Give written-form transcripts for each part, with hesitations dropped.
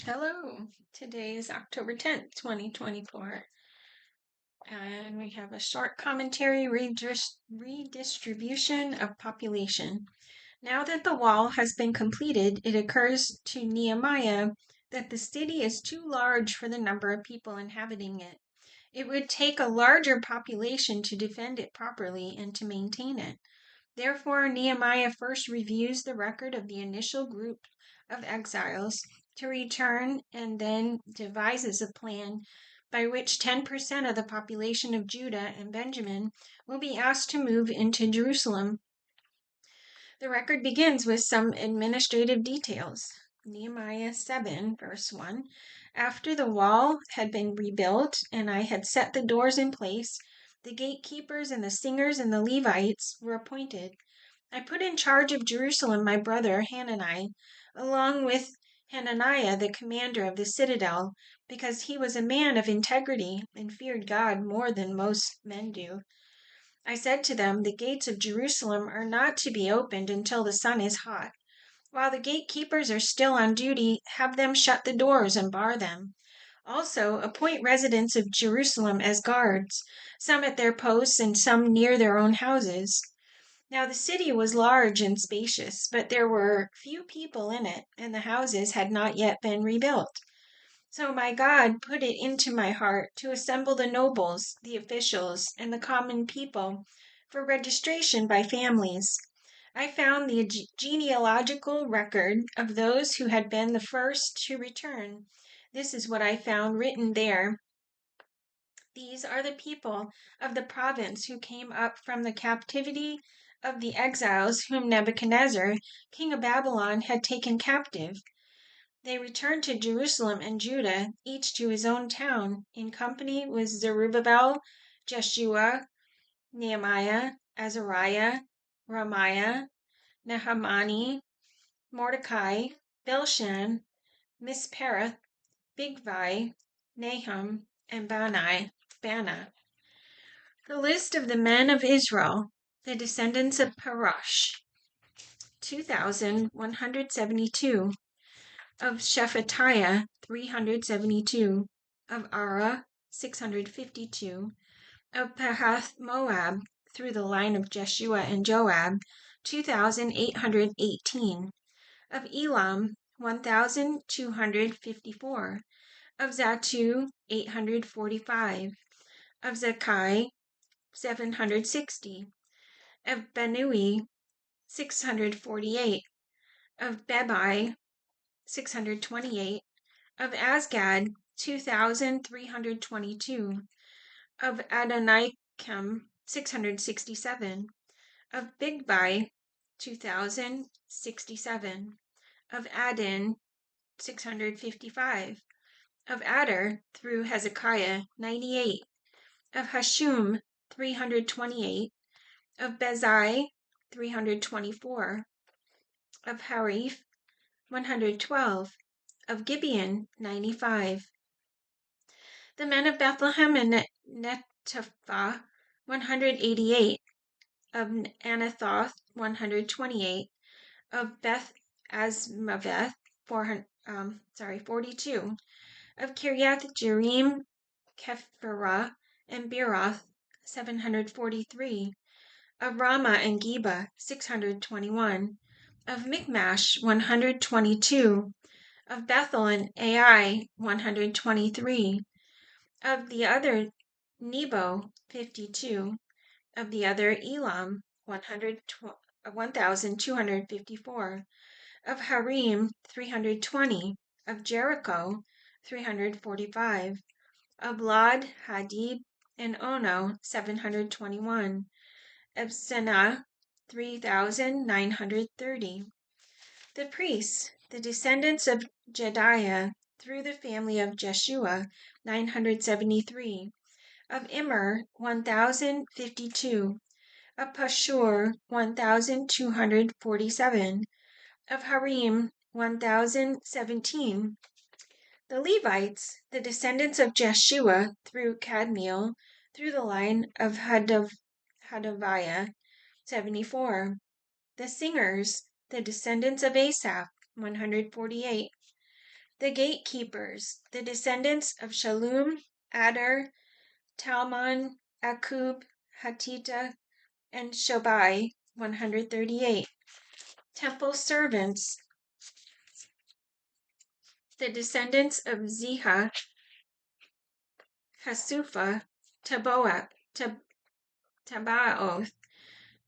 Hello, today is October 10th, 2024, and we have a short commentary redistribution of population. Now that the wall has been completed, it occurs to Nehemiah that the city is too large for the number of people inhabiting it. It would take a larger population to defend it properly and to maintain it. Therefore, Nehemiah first reviews the record of the initial group of exiles to return and then devises a plan by which 10% of the population of Judah and Benjamin will be asked to move into Jerusalem. The record begins with some administrative details. Nehemiah 7, verse 1. After the wall had been rebuilt and I had set the doors in place, the gatekeepers and the singers and the Levites were appointed. I put in charge of Jerusalem my brother Hanani, along with Hananiah, the commander of the citadel, because he was a man of integrity and feared God more than most men do. I said to them, the gates of Jerusalem are not to be opened until the sun is hot. While the gatekeepers are still on duty, have them shut the doors and bar them. Also, appoint residents of Jerusalem as guards, some at their posts and some near their own houses. Now the city was large and spacious, but there were few people in it, and the houses had not yet been rebuilt. So my God put it into my heart to assemble the nobles, the officials, and the common people for registration by families. I found the genealogical record of those who had been the first to return. This is what I found written there. These are the people of the province who came up from the captivity of the exiles whom Nebuchadnezzar, king of Babylon, had taken captive. They returned to Jerusalem and Judah, each to his own town, in company with Zerubbabel, Jeshua, Nehemiah, Azariah, Ramiah, Nahamani, Mordecai, Bilshan, Mispereth, Bigvai, Nahum, and Bani. Bana. The list of the men of Israel, the descendants of Parash, 2,172. Of Shephatiah, 372. Of Ara, 652. Of Pahath Moab, through the line of Jeshua and Joab, 2,818. Of Elam, 1,254. Of Zatu, 845. Of Zakai, 760. Of Benui, 648. Of Bebai, 628. Of Asgad, 2,322. Of Adonikim, 667. Of Bigvai, 2,067. Of Adin, 655. Of Adar, through Hezekiah, 98. Of Hashum, 328. Of Bezai, 324. Of Harif, 112. Of Gibeon, 95. The men of Bethlehem and Netophath, 188. Of Anathoth, 128. Of Beth Azmaveth, 42. Of Kiriath Jearim, Kephirah, and Beeroth, 743. Of Ramah and Geba, 621. Of Michmash, 122. Of Bethel and Ai, 123. Of the other Nebo, 52. Of the other Elam, 1,254. Of Harim, 320. Of Jericho, 345. Of Lod, Hadid, and Ono, 721. Of Senah, 3,930. The priests, the descendants of Jediah, through the family of Jeshua, 973. Of Immer, 1,052. Of Pashur, 1,247. Of Harim, 1,017. The Levites, the descendants of Jeshua, through Kadmiel, through the line of Hodaviah, 74. The singers, the descendants of Asaph, 148. The gatekeepers, the descendants of Shallum, Adar, Talmon, Akub, Hatita, and Shobai, 138. Temple servants, the descendants of Ziha, Hasufa, Tabaoth,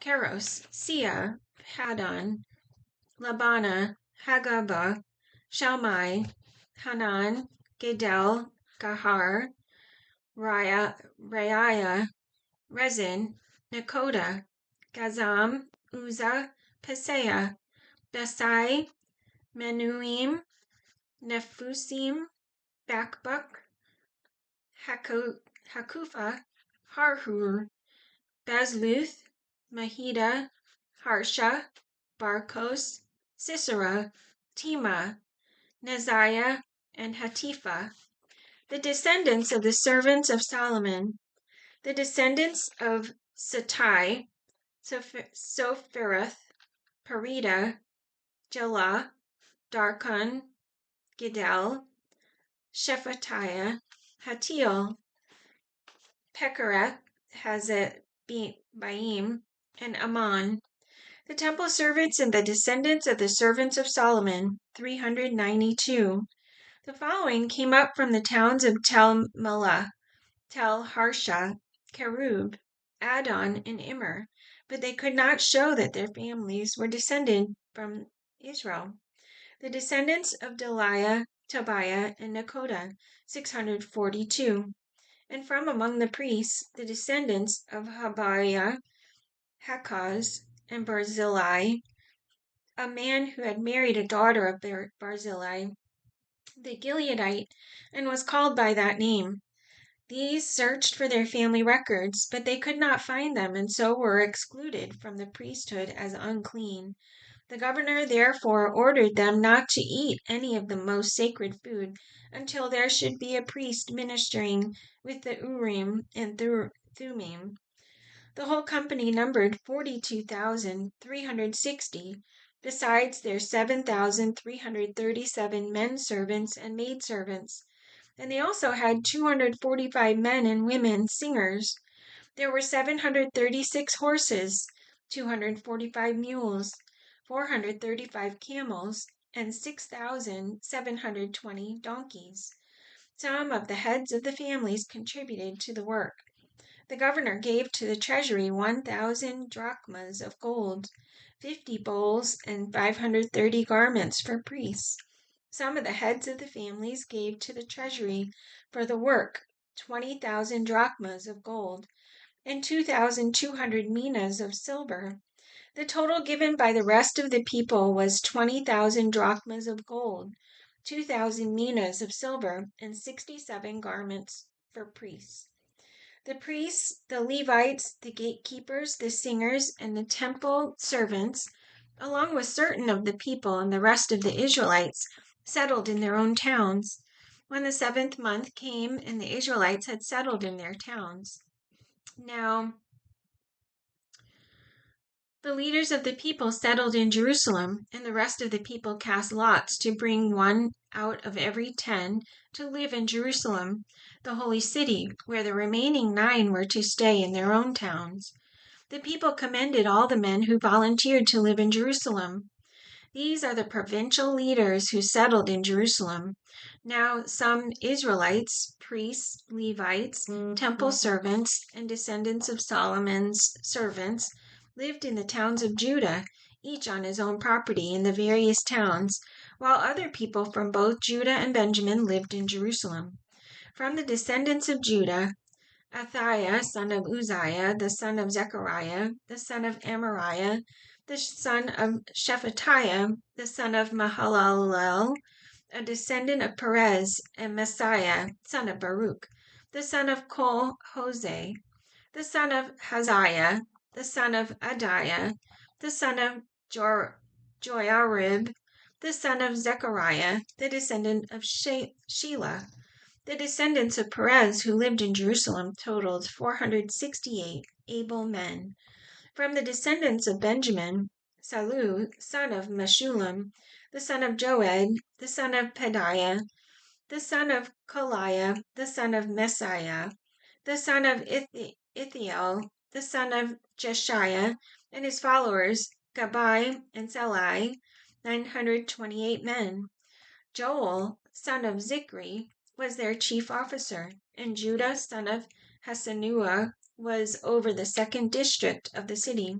Keros, Sia, Hadon, Labana, Hagaba, Shalmai, Hanan, Gedel, Gahar, Raiah, Rezin, Nakoda, Gazam, Uzzah, Peseah, Besai, Menuim, Nephusim, Bakbuk, Hakufa, Harhur, Bazluth, Mahida, Harsha, Barkos, Sisera, Tema, Neziah, and Hatifa. The descendants of the servants of Solomon, the descendants of Satai, Sophereth, Perida, Jelah, Darkon, Gidel, Shephatiah, Hatil, Pechereth, Hazebbaim, and Ammon. The temple servants and the descendants of the servants of Solomon, 392. The following came up from the towns of Tel Melah, Tel Harsha, Kerub, Adon, and Immer, but they could not show that their families were descended from Israel. The descendants of Deliah, Tobiah, and Nekoda, 642. And from among the priests, the descendants of Habiah, Hakaz, and Barzillai, a man who had married a daughter of Barzillai, the Gileadite, and was called by that name. These searched for their family records, but they could not find them, and so were excluded from the priesthood as unclean. The governor therefore ordered them not to eat any of the most sacred food until there should be a priest ministering with the Urim and Thummim. The whole company numbered 42,360, besides their 7,337 men servants and maid servants. And they also had 245 men and women singers. There were 736 horses, 245 mules, 435 camels, and 6,720 donkeys. Some of the heads of the families contributed to the work. The governor gave to the treasury 1,000 drachmas of gold, 50 bowls, and 530 garments for priests. Some of the heads of the families gave to the treasury for the work 20,000 drachmas of gold and 2,200 minas of silver. The total given by the rest of the people was 20,000 drachmas of gold, 2,000 minas of silver, and 67 garments for priests. The priests, the Levites, the gatekeepers, the singers, and the temple servants, along with certain of the people and the rest of the Israelites, settled in their own towns. When the 7th month came and the Israelites had settled in their towns. Now, the leaders of the people settled in Jerusalem, and the rest of the people cast lots to bring one out of every 10 to live in Jerusalem, the holy city, where the remaining 9 were to stay in their own towns. The people commended all the men who volunteered to live in Jerusalem. These are the provincial leaders who settled in Jerusalem. Now some Israelites, priests, Levites, temple servants, and descendants of Solomon's servants lived in the towns of Judah, each on his own property in the various towns, while other people from both Judah and Benjamin lived in Jerusalem. From the descendants of Judah, Athaiah, son of Uzziah, the son of Zechariah, the son of Amariah, the son of Shephatiah, the son of Mahalalel, a descendant of Perez, and Messiah, son of Baruch, the son of Kol-Hoseh, the son of Haziah, the son of Adiah, the son of Joiarib, the son of Zechariah, the descendant of Shelah. The descendants of Perez who lived in Jerusalem totaled 468 able men. From the descendants of Benjamin, Salu, son of Meshullam, the son of Joed, the son of Pedaiah, the son of Koliah, the son of Messiah, the son of Ithiel, the son of Jeshiah, and his followers, Gabai and Salai, 928 men. Joel, son of Zikri, was their chief officer, and Judah, son of Hasanua, was over the second district of the city.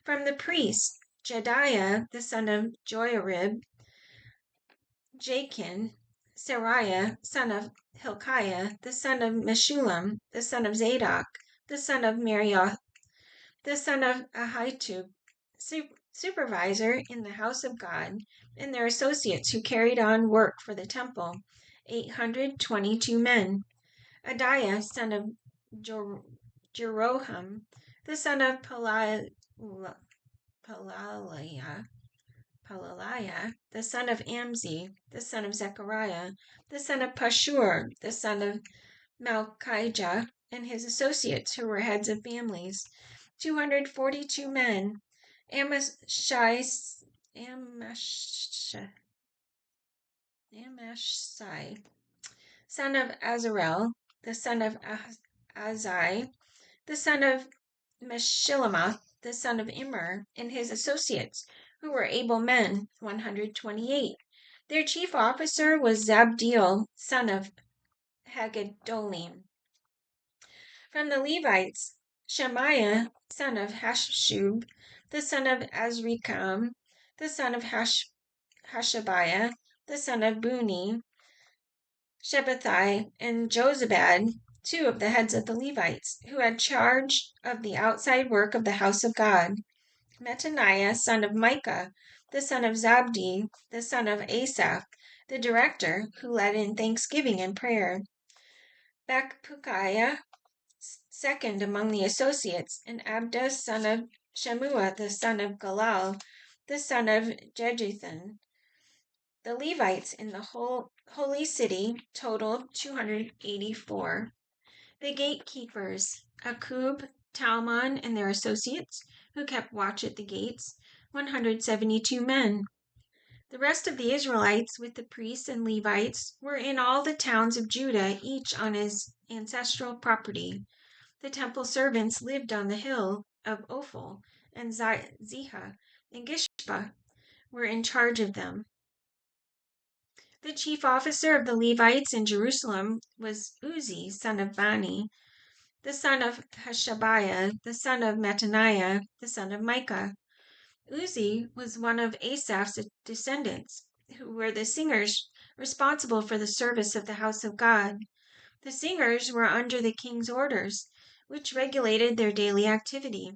From the priests, Jediah, the son of Joiarib, Jachin, Sariah, son of Hilkiah, the son of Meshullam, the son of Zadok, the son of Marioth, the son of Ahitub, supervisor in the house of God, and their associates who carried on work for the temple, 822 men. Adiah, son of Jeroham, the son of Pelaliah, the son of Amzi, the son of Zechariah, the son of Pashur, the son of Malchijah, and his associates who were heads of families, 242 men. Amashai, son of Azarel, the son of Azai, the son of Meshillemoth, the son of Immer, and his associates, who were able men, 128. Their chief officer was Zabdiel, son of Haggedolim. From the Levites, Shemaiah, son of Hashub, the son of Azrikam, the son of Hashabiah, the son of Buni, Shabbathai, and Jozabad, two of the heads of the Levites, who had charge of the outside work of the house of God. Mattaniah, son of Micah, the son of Zabdi, the son of Asaph, the director, who led in thanksgiving and prayer. Bakbukiah, second among the associates, and Abda, son of Shemua, the son of Galal, the son of Jeduthun. The Levites in the holy city totaled 284. The gatekeepers, Akub, Talmon, and their associates, who kept watch at the gates, 172 men. The rest of the Israelites, with the priests and Levites, were in all the towns of Judah, each on his ancestral property. The temple servants lived on the hill of Ophel, and Ziha and Gishpa were in charge of them. The chief officer of the Levites in Jerusalem was Uzzi, son of Bani, the son of Hashabiah, the son of Mattaniah, the son of Micah. Uzzi was one of Asaph's descendants, who were the singers responsible for the service of the house of God. The singers were under the king's orders, which regulated their daily activity.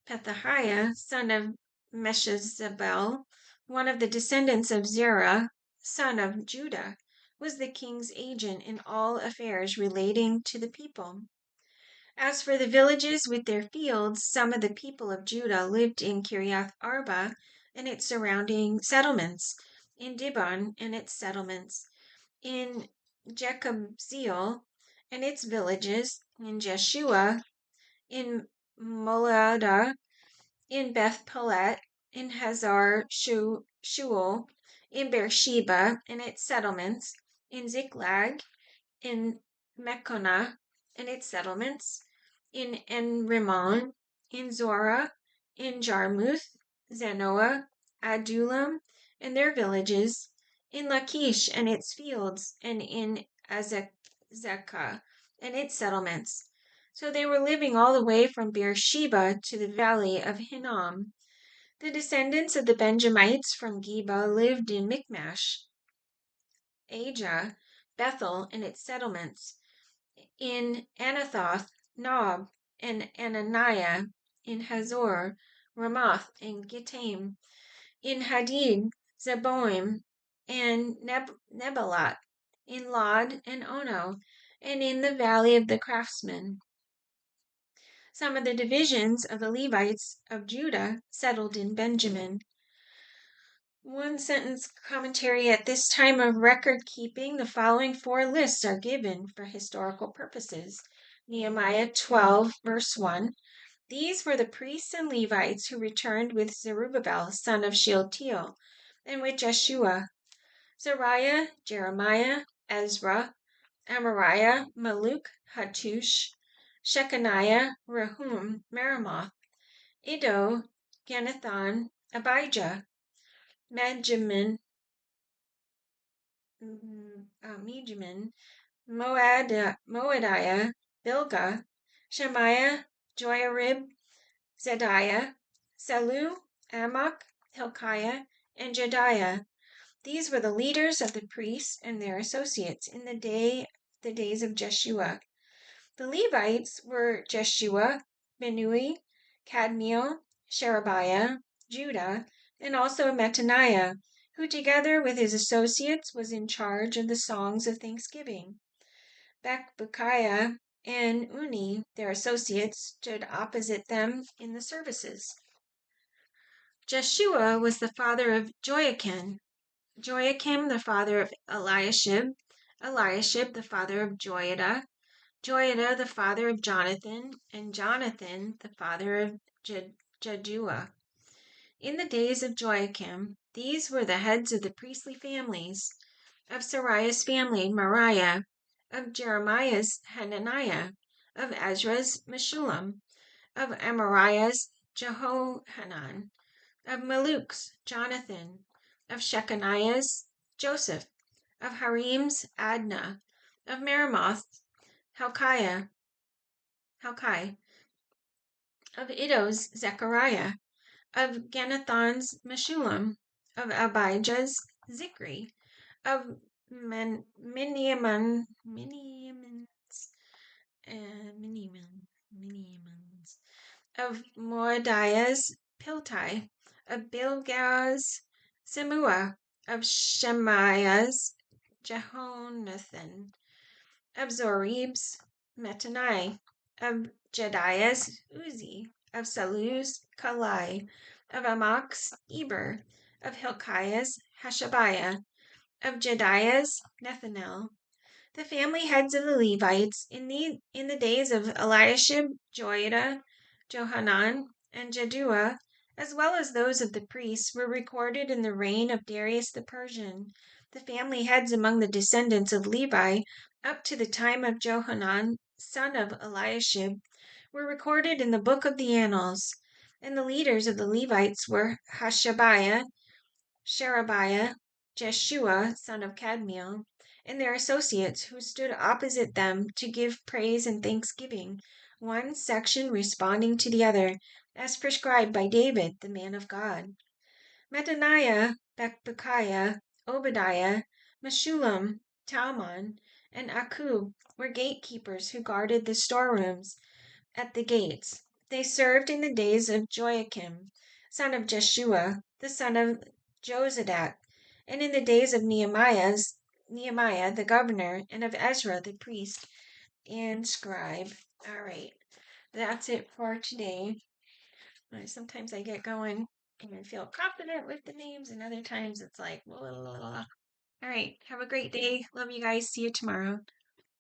Pethahiah, son of Meshezabel, one of the descendants of Zerah, son of Judah, was the king's agent in all affairs relating to the people. As for the villages with their fields, some of the people of Judah lived in Kiriath Arba and its surrounding settlements, in Dibon and its settlements, in Jekabzeel and its villages, in Jeshua, in Moladah, in Beth Pelet, in Hazar Shual, in Beersheba and its settlements, in Ziklag, in Mechonah and its settlements, in En-Rimmon, in Zorah, in Jarmuth, Zanoah, Adullam, and their villages, in Lachish and its fields, and in Azekah and its settlements. So they were living all the way from Beersheba to the valley of Hinnom. The descendants of the Benjamites from Geba lived in Michmash, Ajah, Bethel and its settlements, in Anathoth, Nob, and Ananiah, in Hazor, Ramoth, and Gittaim, in Hadid, Zeboim, and Nebalat, in Lod and Ono, and in the valley of the craftsmen. Some of the divisions of the Levites of Judah settled in Benjamin. One sentence commentary: at this time of record keeping, the following four lists are given for historical purposes. Nehemiah 12, verse 1. These were the priests and Levites who returned with Zerubbabel, son of Shealtiel, and with Jeshua, Zariah, Jeremiah, Ezra, Amariah, Maluk, Hattush, Shechaniah, Rehum, Meremoth, Iddo, Ganathan, Abijah, Benjamin, Mijamin, Moadiah, Bilgah, Shemaiah, Joiarib, Zediah, Salu, Amok, Hilkiah, and Jediah. These were the leaders of the priests and their associates in the days of Jeshua. The Levites were Jeshua, Benui, Kadmiel, Sherebiah, Judah, and also Mattaniah, who together with his associates was in charge of the songs of thanksgiving. Bakbukiah and Uni, their associates, stood opposite them in the services. Jeshua was the father of Joachim, Joachim the father of Eliashib, Eliashib the father of Joiada, Joiada the father of Jonathan, and Jonathan the father of Jaddua. In the days of Joachim, these were the heads of the priestly families. Of Sariah's family, Mariah; of Jeremiah's, Hananiah; of Ezra's, Meshullam; of Amariah's, Jehohanan; of Maluk's, Jonathan; of Shechaniah's, Joseph; of Harim's, Adnah; of Meremoth's, Helkai; of Iddo's, Zechariah; of Ganathan's, Meshullam; of Abijah's, Zikri; of Miniamin's, of Moadiah's, Piltai; of Bilgah's, Semua; of Shemaiah's, Jehonathan; of Zorib's, Mattani; of Jediah's, Uzi; of Salu's, Kalai; of Amok's, Eber; of Hilkiah's, Hashabiah; of Jediah's, Nethanel. The family heads of the Levites in the days of Eliashib, Joiada, Johanan, and Jaddua, as well as those of the priests, were recorded in the reign of Darius the Persian. The family heads among the descendants of Levi up to the time of Johanan, son of Eliashib, were recorded in the book of the Annals. And the leaders of the Levites were Hashabiah, Sherebiah, Jeshua, son of Kadmiel, and their associates, who stood opposite them to give praise and thanksgiving, one section responding to the other, as prescribed by David, the man of God. Mattaniah, Bakbukiah, Obadiah, Meshullam, Talmon, and Akub were gatekeepers who guarded the storerooms at the gates. They served in the days of Joachim, son of Jeshua, the son of Jozadak, and in the days of Nehemiah the governor, and of Ezra the priest and scribe. All right, that's it for today. Sometimes I get going and feel confident with the names, and other times it's like, blah, blah, blah, blah. All right, have a great day. Love you guys. See you tomorrow.